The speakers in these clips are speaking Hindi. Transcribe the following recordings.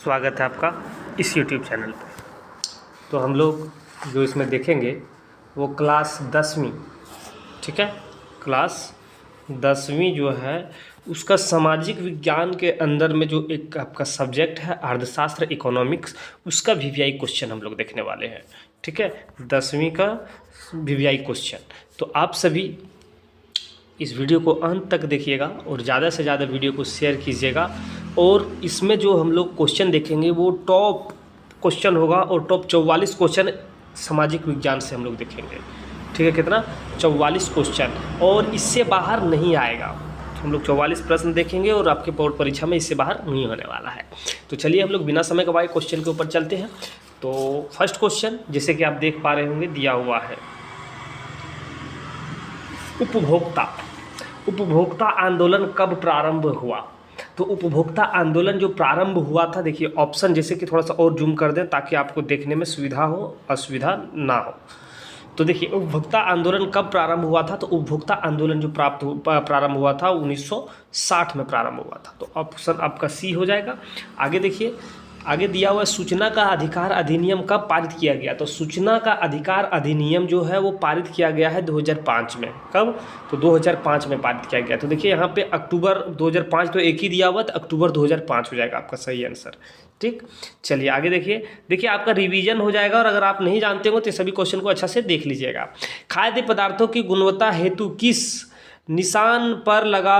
स्वागत है आपका इस YouTube चैनल पे। तो हम लोग जो इसमें देखेंगे वो क्लास 10वीं, ठीक है, क्लास 10वीं जो है उसका सामाजिक विज्ञान के अंदर में जो एक आपका सब्जेक्ट है अर्थशास्त्र इकोनॉमिक्स, उसका वीवीआई क्वेश्चन हम लोग देखने वाले हैं। ठीक है, 10वीं का वीवीआई क्वेश्चन। तो आप सभी इस वीडियो को अंत तक देखिएगा और ज़्यादा से ज़्यादा वीडियो को शेयर कीजिएगा। और इसमें जो हम लोग क्वेश्चन देखेंगे वो टॉप क्वेश्चन होगा और टॉप 44 क्वेश्चन सामाजिक विज्ञान से हम लोग देखेंगे। ठीक है, कितना 44 क्वेश्चन, और इससे बाहर नहीं आएगा। हम लोग 44 प्रश्न देखेंगे और आपके बोर्ड परीक्षा में इससे बाहर नहीं होने वाला है। तो चलिए हम लोग बिना समय गवाए क्वेश्चन के ऊपर चलते हैं। तो फर्स्ट क्वेश्चन जैसे कि आप देख पा रहे होंगे दिया हुआ है, उपभोक्ता आंदोलन कब प्रारंभ हुआ। तो उपभोक्ता आंदोलन जो प्रारंभ हुआ था, देखिए ऑप्शन जैसे कि थोड़ा सा और जूम कर दें ताकि आपको देखने में सुविधा हो, असुविधा ना हो। तो देखिए उपभोक्ता आंदोलन कब प्रारंभ हुआ था। तो उपभोक्ता आंदोलन जो प्रारंभ हुआ था 1960 में प्रारंभ हुआ था। तो ऑप्शन आपका सी हो जाएगा। आगे देखिए, आगे दिया हुआ सूचना का अधिकार अधिनियम कब पारित किया गया। तो सूचना का अधिकार अधिनियम जो है वो पारित किया गया है 2005 में। कब? तो 2005 में पारित किया गया। तो देखिए यहाँ पे अक्टूबर 2005 तो एक ही दिया हुआ, तो अक्टूबर 2005 हो जाएगा आपका सही आंसर। ठीक, चलिए आगे देखिए आपका रिवीजन हो जाएगा। और अगर आप नहीं जानते हो तो सभी क्वेश्चन को अच्छा से देख लीजिएगा। खाद्य पदार्थों की गुणवत्ता हेतु किस निशान पर लगा,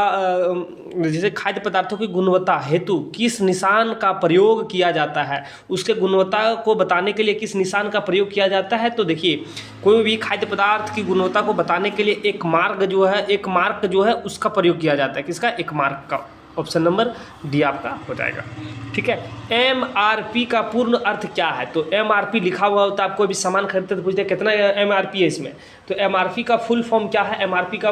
जैसे खाद्य पदार्थों की गुणवत्ता हेतु किस निशान का प्रयोग किया जाता है, उसके गुणवत्ता को बताने के लिए किस निशान का प्रयोग किया जाता है। तो देखिए कोई भी खाद्य पदार्थ की गुणवत्ता को बताने के लिए एक मार्क जो है उसका प्रयोग किया जाता है। किसका? एक मार्क का। ऑप्शन नंबर डी आपका हो जाएगा। ठीक है, एमआरपी का पूर्ण अर्थ क्या है। तो एमआरपी लिखा हुआ होता है, आप कोई भी सामान खरीदते तो पूछते हैं कितना एमआरपी है इसमें। तो एमआरपी का फुल फॉर्म क्या है, एमआरपी का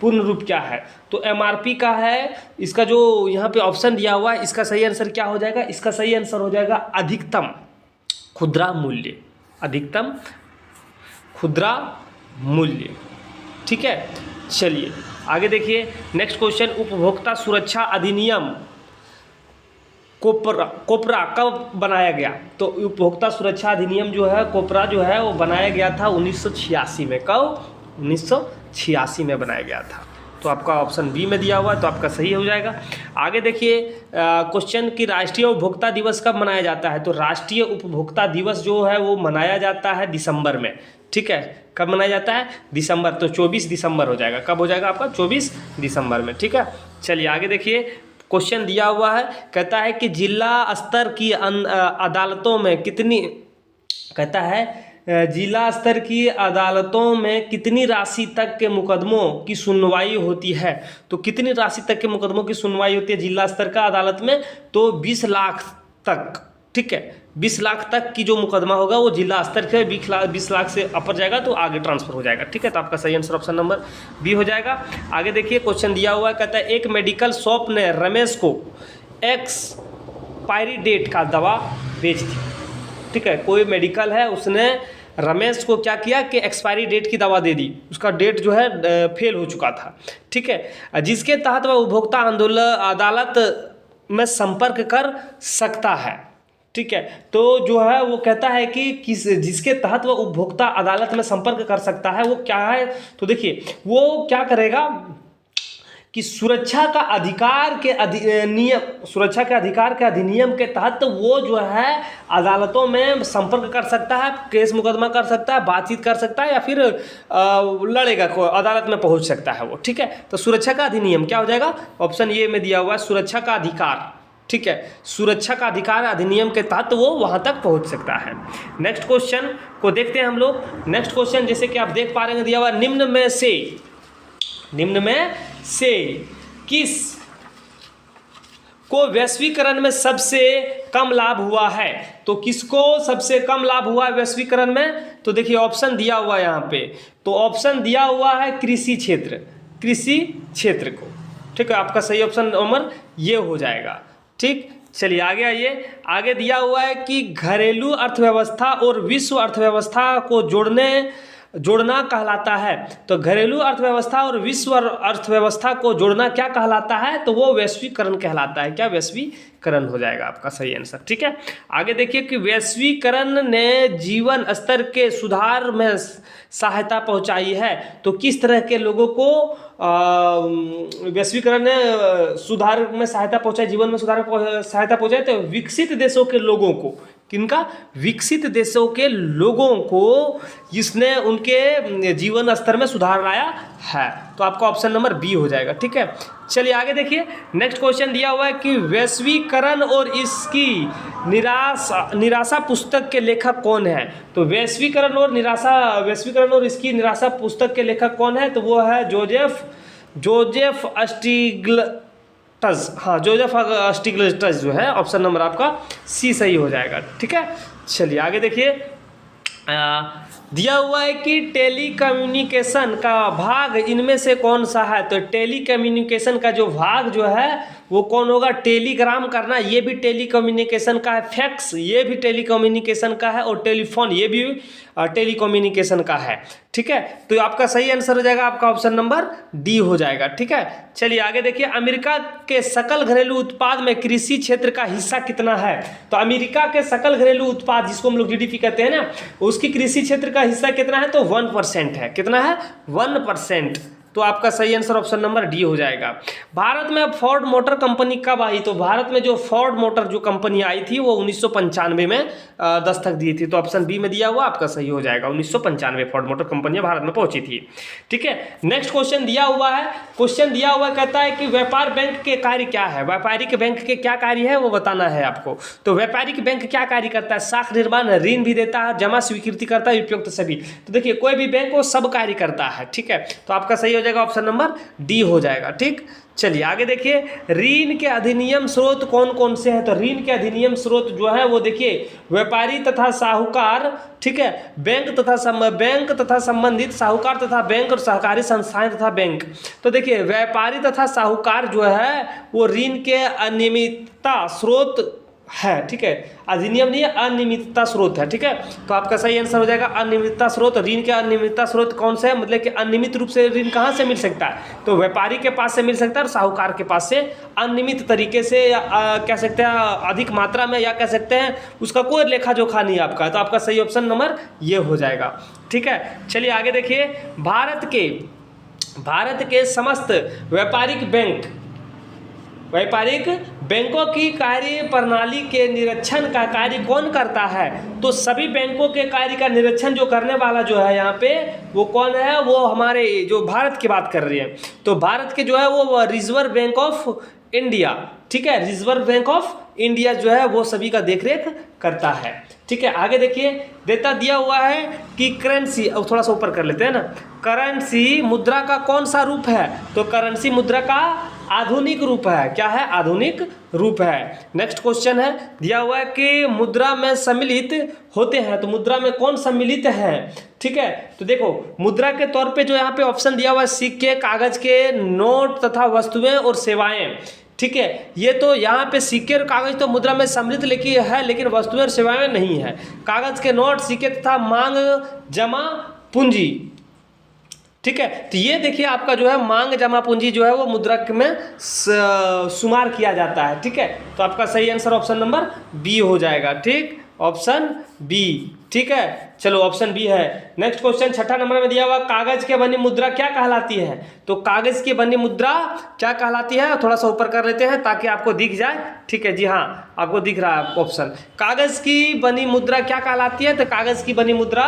पूर्ण रूप क्या है। तो एमआरपी का है, इसका जो यहाँ पे ऑप्शन दिया हुआ है इसका सही आंसर क्या हो जाएगा। इसका सही आंसर हो जाएगा अधिकतम खुदरा मूल्य, अधिकतम खुदरा मूल्य। ठीक है, चलिए आगे देखिए नेक्स्ट क्वेश्चन, उपभोक्ता सुरक्षा अधिनियम कोपरा कब बनाया गया। तो उपभोक्ता सुरक्षा अधिनियम जो है कोपरा जो है वो बनाया गया था 1986 में। कब? 1986 में बनाया गया था। तो आपका ऑप्शन बी में दिया हुआ है तो आपका सही हो जाएगा। आगे देखिए क्वेश्चन कि राष्ट्रीय उपभोक्ता दिवस कब मनाया जाता है। तो राष्ट्रीय उपभोक्ता दिवस जो है वो मनाया जाता है दिसंबर में। ठीक है, कब मनाया जाता है? दिसंबर। तो 24 दिसंबर हो जाएगा। कब हो जाएगा आपका? 24 दिसंबर में। ठीक है, चलिए आगे देखिए क्वेश्चन दिया हुआ है, कहता है कि जिला स्तर की अदालतों में कितनी, कहता है जिला स्तर की अदालतों में कितनी राशि तक के मुकदमों की सुनवाई होती है। तो कितनी राशि तक के मुकदमों की सुनवाई होती है जिला स्तर का अदालत में। तो 20 लाख तक। ठीक है, 20 लाख तक की जो मुकदमा होगा वो जिला स्तर से 20 लाख से अपर जाएगा तो आगे ट्रांसफर हो जाएगा। ठीक है, तो आपका सही आंसर ऑप्शन नंबर बी हो जाएगा। आगे देखिए क्वेश्चन दिया हुआ है, कहता है एक मेडिकल शॉप ने रमेश को एक्सपायरी डेट का दवा बेच दी। ठीक है, कोई मेडिकल है उसने रमेश को क्या किया कि एक्सपायरी डेट की दवा दे दी, उसका डेट जो है फेल हो चुका था। ठीक है, जिसके तहत वह उपभोक्ता अदालत में संपर्क कर सकता है। ठीक है, तो जो है वो कहता है कि जिसके तहत वो उपभोक्ता अदालत में संपर्क कर सकता है वो क्या है। तो देखिए वो क्या करेगा कि सुरक्षा का अधिकार के अधिनियम के तहत वो जो है अदालतों में संपर्क कर सकता है, केस मुकदमा कर सकता है, बातचीत कर सकता है या फिर लड़ेगा, अदालत में पहुंच सकता है वो। ठीक है, तो सुरक्षा का अधिनियम क्या हो जाएगा। ऑप्शन ए में दिया हुआ है सुरक्षा का अधिकार। ठीक है, सुरक्षा का अधिकार अधिनियम के तहत वो वहां तक पहुंच सकता है। नेक्स्ट क्वेश्चन को देखते हैं हम लोग। नेक्स्ट क्वेश्चन जैसे कि आप देख पा रहे हैं दिया हुआ निम्न में से किस को वैश्वीकरण में सबसे कम लाभ हुआ है। तो किसको सबसे कम लाभ हुआ है वैश्वीकरण में। तो देखिए ऑप्शन दिया हुआ है यहाँ पे, तो ऑप्शन दिया हुआ है कृषि क्षेत्र को। ठीक है, आपका सही ऑप्शन नंबर ये हो जाएगा। ठीक, चलिए आगे आइए। आगे दिया हुआ है कि घरेलू अर्थव्यवस्था और विश्व अर्थव्यवस्था को जोड़ना कहलाता है। तो घरेलू अर्थव्यवस्था और विश्व अर्थव्यवस्था को जोड़ना क्या कहलाता है, तो वो वैश्वीकरण कहलाता है। क्या, वैश्वीकरण हो जाएगा आपका सही आंसर। ठीक है, आगे देखिए कि वैश्वीकरण ने जीवन स्तर के सुधार में सहायता पहुंचाई है। तो किस तरह के लोगों को वैश्वीकरण ने सुधार में सहायता पहुंचाई, जीवन में सुधार में सहायता पहुंचाई? तो विकसित देशों के लोगों को, किनका, विकसित देशों के लोगों को इसने उनके जीवन स्तर में सुधार लाया है। तो आपका ऑप्शन नंबर बी हो जाएगा। ठीक है, चलिए आगे देखिए, नेक्स्ट क्वेश्चन दिया हुआ है कि वैश्वीकरण और इसकी निराशा पुस्तक के लेखक कौन है। तो वैश्वीकरण और इसकी निराशा पुस्तक के लेखक कौन है, तो वो है जोजेफ स्टिग्लिट्ज़। हाँ, जोजेफ स्टिग्लिट्ज़ जो है, ऑप्शन नंबर आपका सी सही हो जाएगा। ठीक है, चलिए आगे देखिए, दिया हुआ है कि टेलीकम्युनिकेशन का भाग इनमें से कौन सा है। तो टेलीकम्युनिकेशन का जो भाग जो है वो कौन होगा, टेलीग्राम करना, ये भी टेलीकम्युनिकेशन का है। फैक्स, ये भी टेलीकम्युनिकेशन का है। और टेलीफोन, ये भी टेलीकम्युनिकेशन का है। ठीक है, तो आपका सही आंसर हो जाएगा आपका ऑप्शन नंबर डी हो जाएगा। ठीक है, चलिए आगे देखिए, अमेरिका के सकल घरेलू उत्पाद में कृषि क्षेत्र का हिस्सा कितना है। तो अमेरिका के सकल घरेलू उत्पाद, जिसको हम लोग जीडीपी कहते हैं ना, उसकी कृषि क्षेत्र का हिस्सा कितना है, तो 1% है। कितना है, 1%। तो आपका सही आंसर ऑप्शन नंबर डी हो जाएगा। भारत में अब फोर्ड मोटर कंपनी कब आई। तो भारत में जो फोर्ड मोटर जो कंपनी आई थी वो 1995 में दस्तक दी थी। तो ऑप्शन बी में दिया हुआ आपका सही हो जाएगा। 1995 फोर्ड मोटर कंपनी भारत में पहुंची थी। ठीक है, नेक्स्ट क्वेश्चन दिया हुआ है, कहता है कि व्यापार बैंक के कार्य क्या है। व्यापारिक बैंक के क्या कार्य है वो बताना है आपको। तो व्यापारिक बैंक क्या कार्य करता है, साख निर्माण, ऋण भी देता है, जमा स्वीकृति करता है, उपयुक्त सभी। तो देखिए, कोई भी बैंक वो सब कार्य करता है। ठीक है, तो आपका सही हो जाएगा ऑप्शन नंबर डी हो जाएगा। ठीक, चलिए आगे देखिए, ऋण के अधिनियम स्रोत कौन कौन से हैं। तो ऋण के अधिनियम स्रोत जो है वो देखिए, व्यापारी तथा साहूकार, ठीक है, बैंक तथा संबंधित, साहूकार तथा बैंक, और सहकारी संस्थाएं तथा बैंक। तो देखिए, व्यापारी तथा साहूकार जो है वो ऋण के अनियमितता स्रोत है। ठीक है, अधिनियम नहीं है, अनियमितता स्रोत है। ठीक है, तो आपका सही आंसर हो जाएगा अनियमितता स्रोत। ऋण के अनियमितता स्रोत कौन से है, मतलब कि अनियमित रूप से ऋण कहाँ से मिल सकता है, तो व्यापारी के पास से मिल सकता है और साहूकार के पास से अनियमित तरीके से, या कह सकते हैं अधिक मात्रा में, या कह सकते हैं उसका कोई लेखा जोखा नहीं आपका। तो आपका सही ऑप्शन नंबर ये हो जाएगा। ठीक है, चलिए आगे देखिए, भारत के समस्त व्यापारिक बैंकों की कार्य प्रणाली के निरीक्षण का कार्य कौन करता है। तो सभी बैंकों के कार्य का निरीक्षण जो करने वाला जो है यहाँ पे वो कौन है, वो हमारे जो भारत की बात कर रही है। तो भारत के जो है वो रिजर्व बैंक ऑफ इंडिया, ठीक है, रिजर्व बैंक ऑफ इंडिया जो है वो सभी का देखरेख करता है। ठीक है, आगे देखिए, दिया हुआ है कि करेंसी, थोड़ा सा ऊपर कर लेते हैं ना, करेंसी मुद्रा का कौन सा रूप है। तो करेंसी मुद्रा का आधुनिक रूप है। क्या है, आधुनिक रूप है। नेक्स्ट क्वेश्चन है, दिया हुआ है कि मुद्रा में सम्मिलित होते हैं। तो मुद्रा में कौन सम्मिलित है। ठीक है, तो देखो, मुद्रा के तौर पे जो यहाँ पे ऑप्शन दिया हुआ है, सिक्के, कागज के नोट तथा वस्तुएं और सेवाएं। ठीक है, ये तो यहाँ पे सिक्के और कागज तो मुद्रा में सम्मिलित लेकिन वस्तुएं और सेवाएं नहीं है। कागज के नोट, सिक्के तथा मांग जमा पूंजी। ठीक है, तो ये देखिए आपका जो है मांग जमा पूंजी जो है वो मुद्रा में शुमार किया जाता है। ठीक है, तो आपका सही आंसर ऑप्शन नंबर बी हो जाएगा। ठीक, ऑप्शन बी। ठीक है, चलो ऑप्शन बी है। नेक्स्ट क्वेश्चन 6 नंबर में दिया हुआ, कागज के बनी मुद्रा क्या कहलाती है। तो कागज की बनी मुद्रा क्या कहलाती है, थोड़ा सा ऊपर कर लेते हैं ताकि आपको दिख जाए। ठीक है, जी हाँ, आपको दिख रहा है ऑप्शन। कागज की बनी मुद्रा क्या कहलाती है। तो कागज की बनी मुद्रा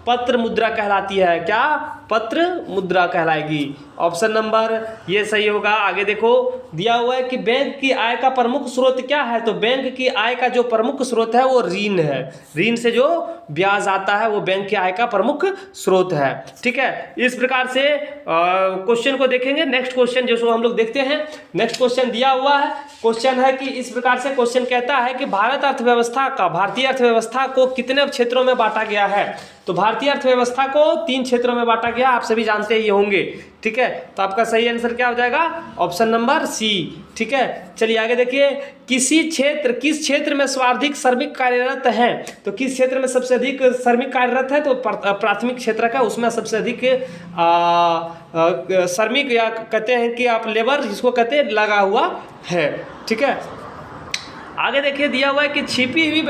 पत्र मुद्रा कहलाती है। क्या, पत्र मुद्रा कहलाएगी। ऑप्शन नंबर ये सही होगा। आगे देखो, दिया हुआ है कि बैंक की आय का प्रमुख स्रोत क्या है। तो बैंक की आय का जो प्रमुख स्रोत है वो ऋण है। ऋण से जो ब्याज आता है वो बैंक की आय का प्रमुख स्रोत है। ठीक है, इस प्रकार से क्वेश्चन को देखेंगे। नेक्स्ट क्वेश्चन जो हम लोग देखते हैं, नेक्स्ट क्वेश्चन दिया हुआ है, क्वेश्चन है कि इस प्रकार से क्वेश्चन कहता है कि भारतीय अर्थव्यवस्था को कितने क्षेत्रों में बांटा गया है। तो भारतीय अर्थव्यवस्था को 3 क्षेत्रों में बांटा गया। आप सभी जानते ही होंगे ठीक है, तो आपका सही आंसर क्या हो जाएगा? Option number C. ठीक है, चलिए आगे देखिए, किस क्षेत्र में सर्वाधिक श्रमिक कार्यरत है? तो किस क्षेत्र में सबसे अधिक श्रमिक कार्यरत है? तो प्राथमिक क्षेत्र का, उसमें सबसे अधिक श्रमिक या कहते हैं कि आप लेबर जिसको कहते हैं लगा हुआ है। ठीक है, आगे देखिए दिया हुआ है कि छिपी हुई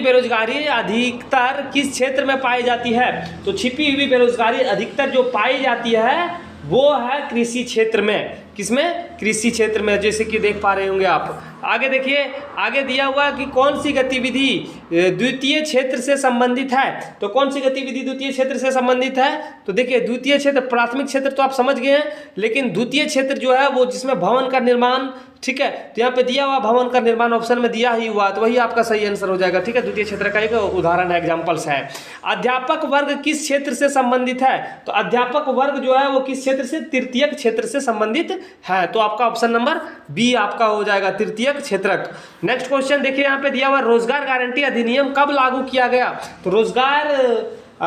बेरोजगारी अधिकतर किस क्षेत्र में पाई जाती है? तो छिपी हुई बेरोजगारी अधिकतर जो पाई जाती है वो है कृषि क्षेत्र में। किसमें? कृषि क्षेत्र में, जैसे कि देख पा रहे होंगे आप। आगे देखिए, आगे दिया हुआ कि कौन सी गतिविधि द्वितीय क्षेत्र से संबंधित है? तो कौन सी गतिविधि द्वितीय क्षेत्र से संबंधित है? तो देखिए, द्वितीय क्षेत्र, प्राथमिक क्षेत्र तो आप समझ गए हैं, लेकिन द्वितीय क्षेत्र जो है वो जिसमें भवन का निर्माण, ठीक है, तो यहाँ पे दिया हुआ भवन का निर्माण ऑप्शन में दिया ही हुआ, तो वही आपका सही आंसर हो जाएगा। ठीक है, द्वितीय क्षेत्र का एक उदाहरण है, एग्जाम्पल्स है। अध्यापक वर्ग किस क्षेत्र से संबंधित है? तो अध्यापक वर्ग जो है वो किस क्षेत्र से? तृतीयक क्षेत्र से संबंधित है, तो आपका ऑप्शन नंबर बी आपका हो जाएगा, तृतीयक क्षेत्रक। नेक्स्ट क्वेश्चन देखिए, यहाँ पे दिया हुआ रोजगार गारंटी अधिनियम कब लागू किया गया? तो रोजगार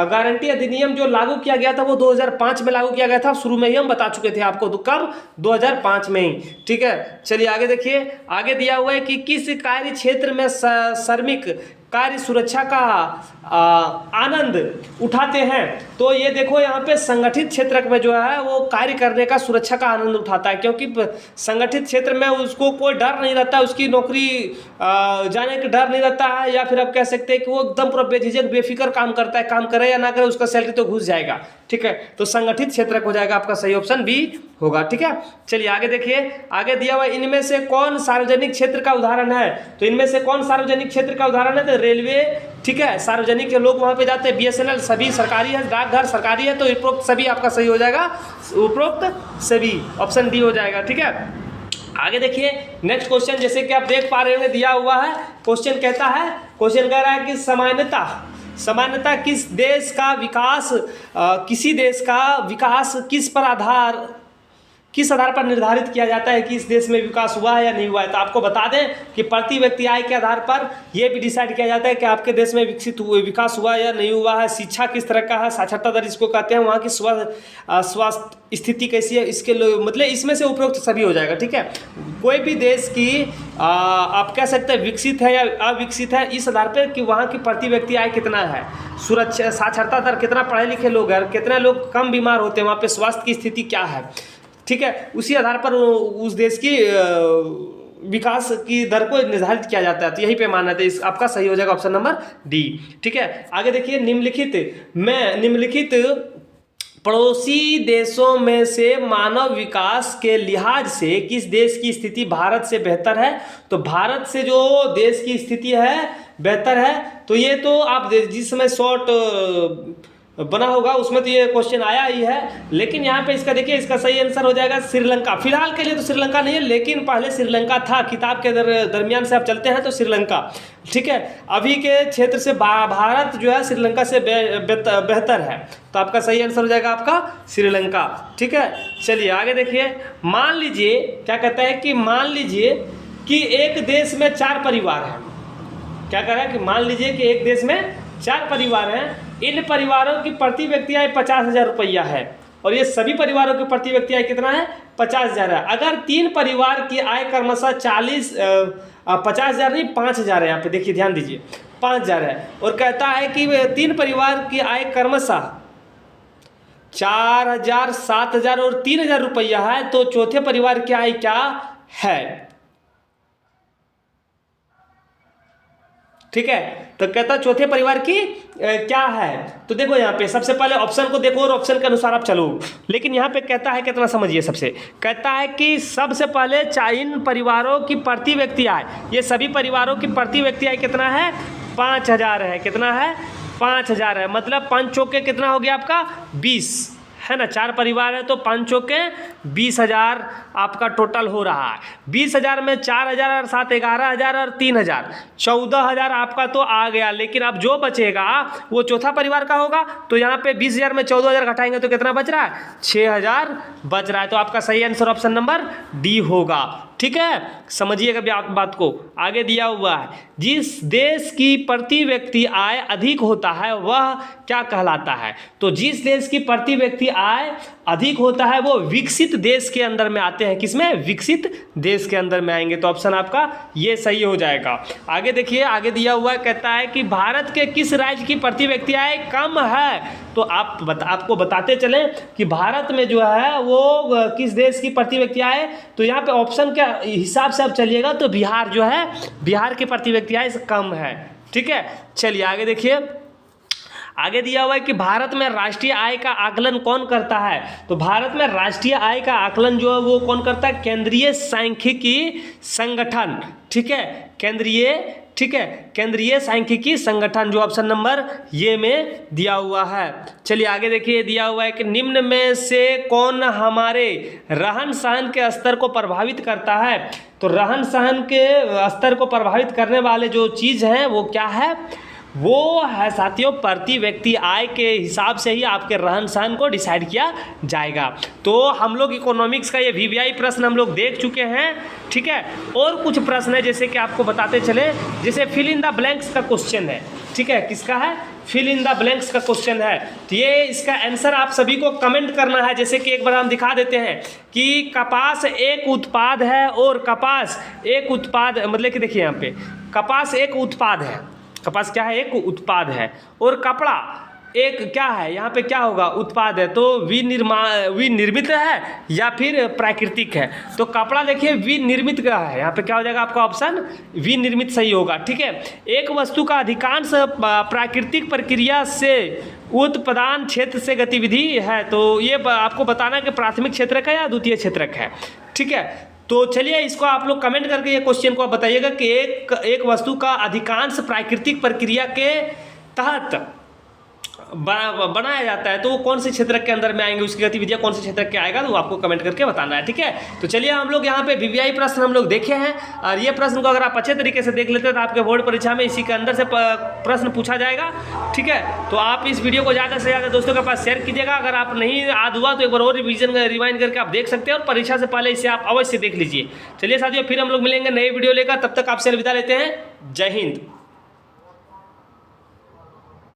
गारंटी अधिनियम जो लागू किया गया था वो 2005 में लागू किया गया था। शुरू में ही हम बता चुके थे आपको, तो कब? 2005 में ही। ठीक है, चलिए आगे देखिए, आगे दिया हुआ है कि किस कार्य क्षेत्र में श्रमिक कार्य सुरक्षा का आनंद उठाते हैं? तो ये देखो, यहाँ पे संगठित क्षेत्र में जो है वो कार्य करने का सुरक्षा का आनंद उठाता है, क्योंकि संगठित क्षेत्र में उसको कोई डर नहीं रहता, उसकी नौकरी जाने का डर नहीं रहता है, या फिर आप कह सकते हैं कि वो एकदम पूरा बेझिझक बेफिक्र काम करता है, काम करे या ना करे उसका सैलरी तो घुस जाएगा। ठीक है, तो संगठित क्षेत्र हो जाएगा, आपका सही ऑप्शन बी होगा। ठीक है, चलिए आगे देखिए, आगे दिया हुआ इनमें से कौन सार्वजनिक क्षेत्र का उदाहरण है? तो इनमें से कौन सार्वजनिक क्षेत्र का उदाहरण है? तो रेलवे, ठीक है, सार्वजनिक के लोग वहां पे जाते हैं, BSNL सभी सरकारी है, डाकघर सरकारी है, तो उपरोक्त सभी आपका सही हो जाएगा, उपरोक्त सभी ऑप्शन डी हो जाएगा। ठीक है, आगे देखिए नेक्स्ट क्वेश्चन, जैसे कि आप देख पा रहे होंगे दिया हुआ है, क्वेश्चन कहता है, क्वेश्चन कह रहा है कि सामान्यतः किसी देश का विकास किस आधार पर निर्धारित किया जाता है कि इस देश में विकास हुआ है या नहीं हुआ है? तो आपको बता दें कि प्रति व्यक्ति आय के आधार पर यह भी डिसाइड किया जाता है कि आपके देश में विकास हुआ है या नहीं हुआ है, शिक्षा किस तरह का है, साक्षरता दर इसको कहते हैं, वहाँ की स्वास्थ्य स्थिति कैसी है, इसके मतलब इसमें से उपयुक्त सभी हो जाएगा। ठीक है, कोई भी देश की आप कह सकते हैं विकसित है या अविकसित है इस आधार पर कि वहाँ की प्रति व्यक्ति आय कितना है, सुरक्षा साक्षरता दर कितना, पढ़े लिखे लोग हैं, कितने लोग कम बीमार होते हैं, वहाँ पे स्वास्थ्य की स्थिति क्या है। ठीक है, उसी आधार पर उस देश की विकास की दर को निर्धारित किया जाता है, तो यही पैमाना है, इस आपका सही हो जाएगा ऑप्शन नंबर डी। ठीक है, आगे देखिए, निम्नलिखित पड़ोसी देशों में से मानव विकास के लिहाज से किस देश की स्थिति भारत से बेहतर है? तो भारत से जो देश की स्थिति है बेहतर है, तो ये तो आप जिस समय शॉर्ट बना होगा उसमें तो ये क्वेश्चन आया ही है, लेकिन यहाँ पे इसका देखिए, इसका सही आंसर हो जाएगा श्रीलंका। फिलहाल के लिए तो श्रीलंका नहीं है, लेकिन पहले श्रीलंका था, किताब के दरमियान से आप चलते हैं तो श्रीलंका। ठीक है, अभी के क्षेत्र से भारत जो है श्रीलंका से बेहतर है, तो आपका सही आंसर हो जाएगा आपका श्रीलंका। ठीक है, चलिए आगे देखिए, मान लीजिए क्या कहता है कि मान लीजिए कि एक देश में 4 परिवार हैं। क्या कह रहा है कि मान लीजिए कि एक देश में 4 परिवार हैं, इन परिवारों की प्रति व्यक्ति आय 50,000 रुपया है, और ये सभी परिवारों की प्रति व्यक्ति आय कितना है? 50,000 है। अगर 3 परिवार की आय क्रमशः 50,000 नहीं 5,000 है, यहाँ पे देखिए ध्यान दीजिए 5,000 है, और कहता है कि 3 परिवार की आय क्रमशः 4,000, 7,000 और 3,000 रुपया है, तो चौथे परिवार की आय क्या है? ठीक है, तो कहता चौथे परिवार की क्या है? तो देखो यहाँ पे सबसे पहले ऑप्शन को देखो और ऑप्शन के अनुसार आप चलो, लेकिन यहाँ पे कहता है कितना समझिए, सबसे कहता है कि सबसे पहले इन परिवारों की प्रति व्यक्ति आय, ये सभी परिवारों की प्रति व्यक्ति आय कितना है? 5,000 है। कितना है? 5,000 है, मतलब 5 चौके कितना हो गया आपका? 20 है ना, 4 परिवार है तो 5 चौके 20,000 आपका टोटल हो रहा है। 20,000 में 4,000 और 7 11,000 और 3,000 14,000 आपका तो आ गया, लेकिन अब जो बचेगा वो चौथा परिवार का होगा, तो यहाँ पे 20,000 में 14,000 घटाएंगे तो कितना बच रहा है? 6,000 बच रहा है, तो आपका सही आंसर ऑप्शन नंबर डी होगा। ठीक है, समझिएगा बात को। आगे दिया हुआ है, जिस देश की प्रति व्यक्ति आय अधिक होता है वह क्या कहलाता है? तो जिस देश की प्रति व्यक्ति आय अधिक होता है वो विकसित देश के अंदर में आते हैं। किसमें? विकसित देश के अंदर में आएंगे। तो ऑप्शन आपका ये सही हो जाएगा। आगे देखिए, आगे दिया हुआ है, कहता है कि भारत के किस राज्य की प्रति व्यक्ति आय कम है? तो आपको बताते चलें कि भारत में जो है वो किस देश की प्रति व्यक्ति आय, तो यहाँ पे ऑप्शन के हिसाब से आप चलिएगा तो बिहार जो है, बिहार की प्रति व्यक्ति आय से कम है। ठीक है, चलिए आगे देखिए। आगे दिया हुआ है कि भारत में राष्ट्रीय आय का आकलन कौन करता है? तो भारत में राष्ट्रीय आय का आकलन जो है वो कौन करता है? केंद्रीय सांख्यिकी संगठन। ठीक है, केंद्रीय सांख्यिकी संगठन, जो ऑप्शन नंबर ये में दिया हुआ है। चलिए आगे देखिए, दिया हुआ है कि निम्न में से कौन हमारे रहन सहन के स्तर को प्रभावित करता है? तो रहन सहन के स्तर को प्रभावित करने वाले जो चीज़ हैं वो क्या है? वो है साथियों, प्रति व्यक्ति आय के हिसाब से ही आपके रहन सहन को डिसाइड किया जाएगा। तो हम लोग इकोनॉमिक्स का ये वीवीआई प्रश्न हम लोग देख चुके हैं। ठीक है, और कुछ प्रश्न है जैसे कि आपको बताते चले, जैसे फिल इन द ब्लैंक्स का क्वेश्चन है। ठीक है, किसका है? फिल इन द ब्लैंक्स का क्वेश्चन है। तो ये इसका आंसर आप सभी को कमेंट करना है। जैसे कि एक बार हम दिखा देते हैं कि कपास एक उत्पाद है और कपास एक उत्पाद, मतलब कि देखिए यहाँ पे कपास एक उत्पाद है, कपास क्या है? एक उत्पाद है। और कपड़ा एक क्या है? यहाँ पे क्या होगा? उत्पाद है। तो विनिर्मित है या फिर प्राकृतिक है? तो कपड़ा देखिए विनिर्मित का है, यहाँ पे क्या हो जाएगा आपका ऑप्शन? विनिर्मित सही होगा। ठीक है, एक वस्तु का अधिकांश प्राकृतिक प्रक्रिया से उत्पादन क्षेत्र से गतिविधि है। तो ये आपको बताना है कि प्राथमिक क्षेत्रक है या द्वितीय क्षेत्रक है। ठीक है, तो चलिए इसको आप लोग कमेंट करके ये क्वेश्चन को आप बताइएगा कि एक वस्तु का अधिकांश प्राकृतिक प्रक्रिया के तहत बनाया जाता है तो वो कौन से क्षेत्र के अंदर में आएंगे, उसकी गतिविधियाँ कौन से क्षेत्र के आएगा, तो आपको कमेंट करके बताना है। ठीक है, तो चलिए हम लोग यहाँ पे वीवीआई प्रश्न हम लोग देखे हैं, और ये प्रश्न को अगर आप अच्छे तरीके से देख लेते हैं तो आपके बोर्ड परीक्षा में इसी के अंदर से प्रश्न पूछा जाएगा। ठीक है, तो आप इस वीडियो को ज़्यादा से ज़्यादा दोस्तों के पास शेयर कीजिएगा। अगर आप नहीं याद हुआ तो एक बार और रिवाइंड करके आप देख सकते हैं, और परीक्षा से पहले इसे आप अवश्य देख लीजिए। चलिए साथियों, फिर हम लोग मिलेंगे नई वीडियो लेकर, तब तक आपसे अलविदा लेते हैं। जय हिंद।